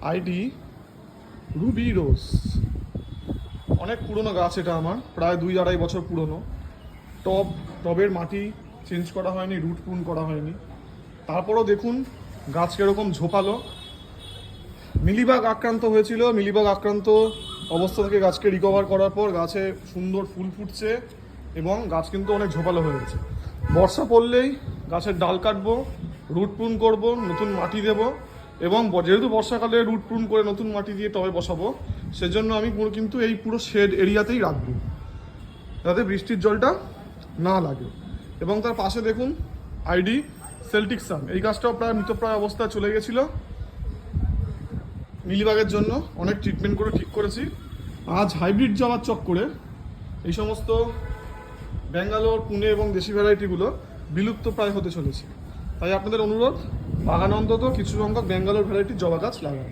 ID Ruby রোজ। অনেক পুরনো গাছ এটা, আমার প্রায় 2-2.5 বছর পুরনো। টবের মাটি চেঞ্জ করা হয়নি, রুট প্রুন করা হয়নি। তারপরও দেখুন গাছ কীরকম ঝোপালো। মিলিবাগ আক্রান্ত হয়েছিল, মিলিবাগ আক্রান্ত অবস্থা থেকে গাছকে রিকভার করার পর গাছে সুন্দর ফুল ফুটছে এবং গাছ কিন্তু অনেক ঝোপালো হয়ে গেছে। বর্ষা পড়লেই গাছের ডাল কাটবো, রুট প্রুন করব, নতুন মাটি দেব এবং যেহেতু বর্ষাকালে রুট প্রুন করে নতুন মাটি দিয়ে টবে বসাবো, সেজন্য আমি কিন্তু এই পুরো শেড এরিয়াতেই রাখবো যাতে বৃষ্টির জলটা না লাগে। এবং তার পাশে দেখুন আইডি সেল্টিক সান। এই গাছটাও প্রায় মৃতপ্রায় অবস্থায় চলে গেছিলো। মিলিবাগের জন্য অনেক ট্রিটমেন্ট করে ঠিক করেছি। আজ হাইব্রিড জবার চক্করে এই সমস্ত ব্যাঙ্গালোর, পুনে এবং দেশি ভ্যারাইটিগুলো বিলুপ্ত প্রায় হতে চলেছে। তাই আপনাদের অনুরোধ, বাগানে অন্তত কিছু সংখ্যক ব্যাঙ্গালোর ভ্যারাইটির জবা গাছ লাগান।